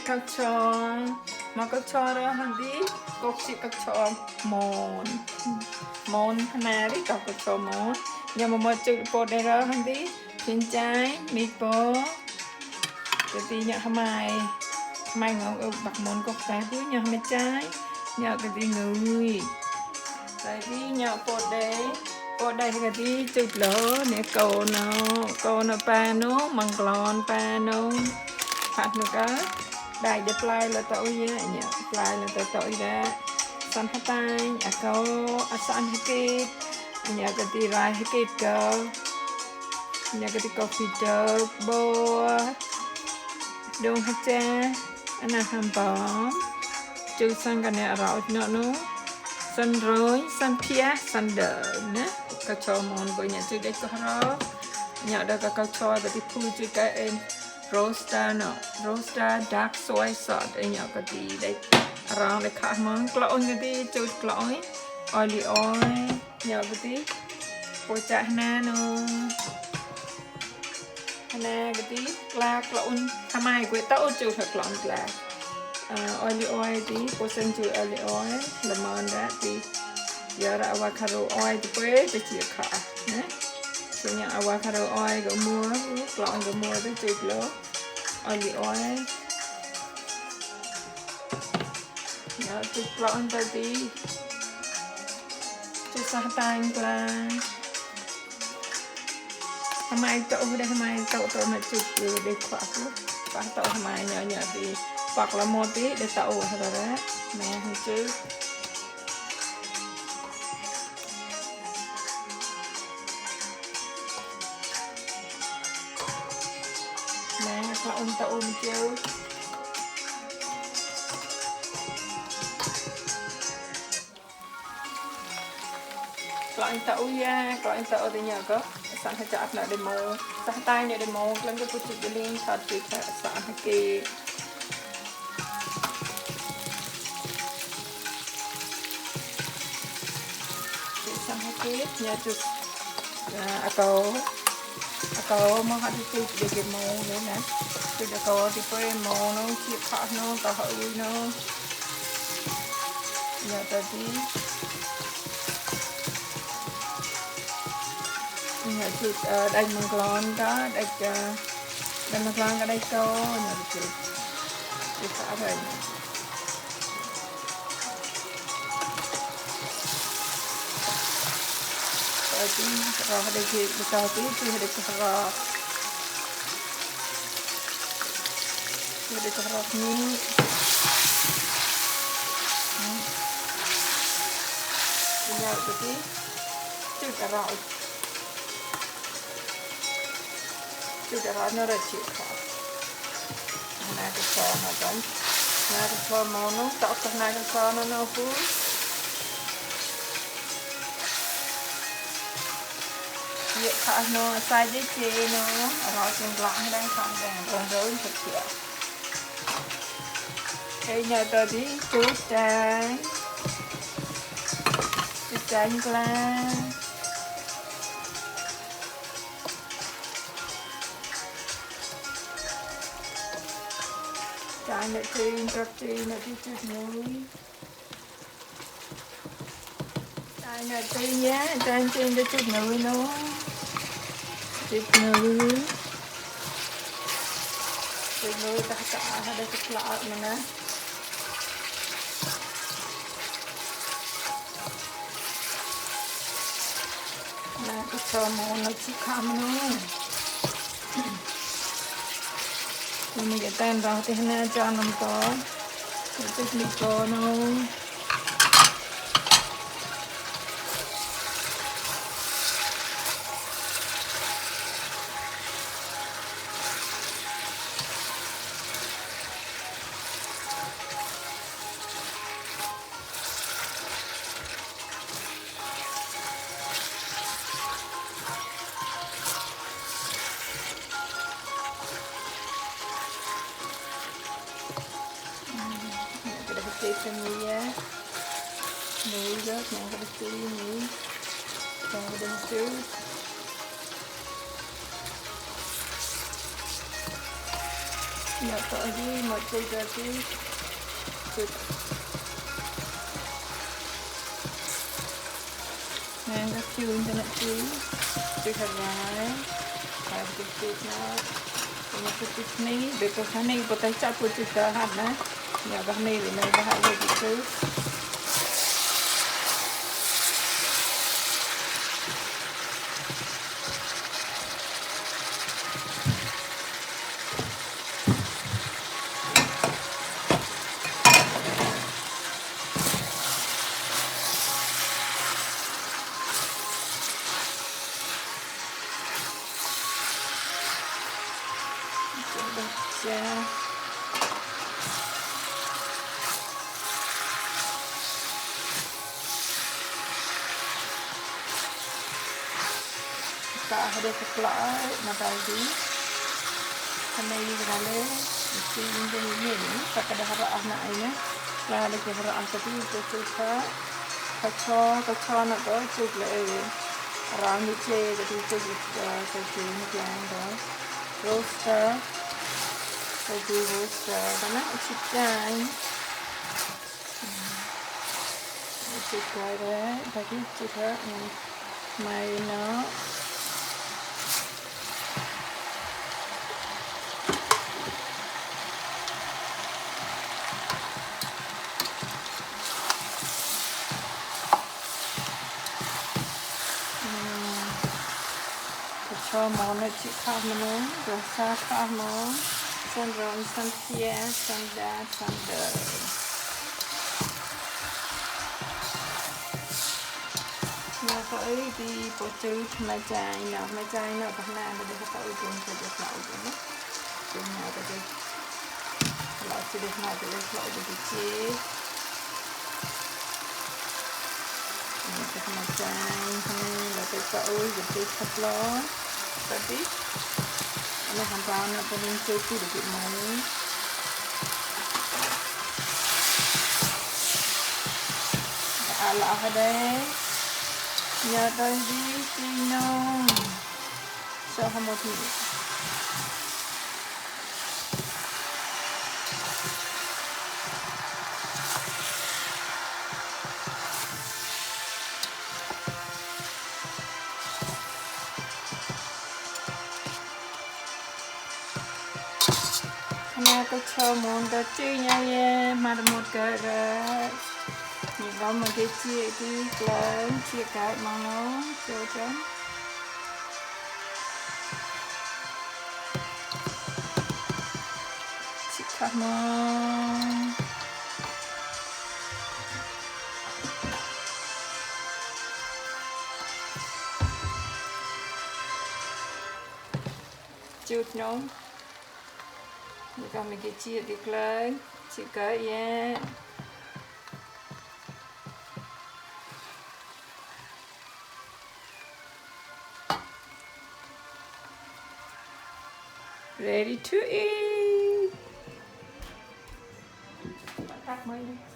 các cho mà các cho đó hàng đi cốc chị các cho món na đi các cho món nhà mà một chữ bột đây đó hàng đi trên trái mì bò cái gì nhở mai ngon bạc món cốc trái thứ nhở mai trái nhở cái gì người cái gì nhở bột đây cái gì chụp lỡ nè cầu nó pa nó măng lon pa nó phạt nó cá đại để play là tao nhá nhở play là tao ra san phát tay câu san hết nhở cái gì rai hết cơ nhở cái gì coffee đơ bò đông hết cha anh nào ham bò chú sang cái này rau nó san rối san pia san đỡ nè các cho món với nhà chú đây có rau nhở đây các cho cái phu chú cái em roaster dark soy sauce ấy nhở cái gì đây rau đây khác món cloi cái gì chú cloi oily oil nhở cái gì bột chả na nó na cái tí la cloi tham ai quay tao chú thật cloi là oily oil tí bột xanh chú oily oil lemon đó tí giờ là avocado oil thì quế để chia khả nhé thì nhà avocado oil có mua cloi có mua tới chục lỗ oily oil nhớ chục cloi tới tí chục sa tang là tham ai tao mà chụp để khóa tao tham ai nhỏ thì hoặc là một tí để tao rồi đó mẹ không chứ mẹ không tao chứ loại tao thì nhờ có sản hay chặt lại demo sản tay này demo lên cái chút cái link sản chỉ sản hay kì sản hay kì nhờ chút cầu mà họ đi chút để cái màu nữa nè từ đó cầu thì phải màu nó chia khác nó tao hỏi nó nhờ tao đi nhờ chút đánh măng lon đó đánh măng lon cái đây câu nhờ chút xả rồi rồi tí rồi đây chị cho tí chị để cho rồi để cho rồi ní nhờ tí chút cả rồi chú cái đó nó là chịu khó này cái sò này vẫn này cái sò màu nó tỏ cái này cái sò nó phú vậy khá nó sai với chê nó rồi trên lặng đang khăn đèn còn rối thật kìa đây nhờ tờ tí chút trái la trái này trên cặp chi này chút muối trái này trên nhá trái trên cho chút muối nó chút muối ta cả đây chút lọ mà nè nè cái cho màu nó chỉ khăm nó mình cái tên đó thì nó cho nó có một chút mì có nó cái mì á mì rớt nè cái tí mì còn cái đinh xíu Nhỏ có gì một chút ra tí chút ngang các chun cho nó chín chút thật gái và chút nó một chút ní để có khả năng có thể chặt một chút hạt nữa nhỏ cái này để này hạt rồi chút cha cả hai cái lõi mà vào đi cái này là lấy thì như thế này cái đó là ăn này nhé là để cái ăn cái gì cái cho nó có chút lại rang như thế cái chút cái gì như đó roaster cái gì roaster đó nó chích cay chích cay đấy cái chích đó mày nó cho món này chị khá món rồi xa khá món xong rồi xong kia xong đá xong đời nó có ý đi bộ chữ mà chai nó còn làm mà được có ý cùng cho được lậu của nó cùng nhau có được lậu cho được nào cho được lậu được chế cái mà chai là cái cậu được cái thật lo tadi ini hampir nak pening cuci dikit mau ala ada ya tadi tino so hamot ni cái cho món đó chơi nha mà một cái những đó mà cái chia đi lớn chia cái mà nó cho chấm chị cảm ơn chút nóng bây giờ mình cái chia đi lớn chị cái yeah. Ready to eat. Tắt mới đi.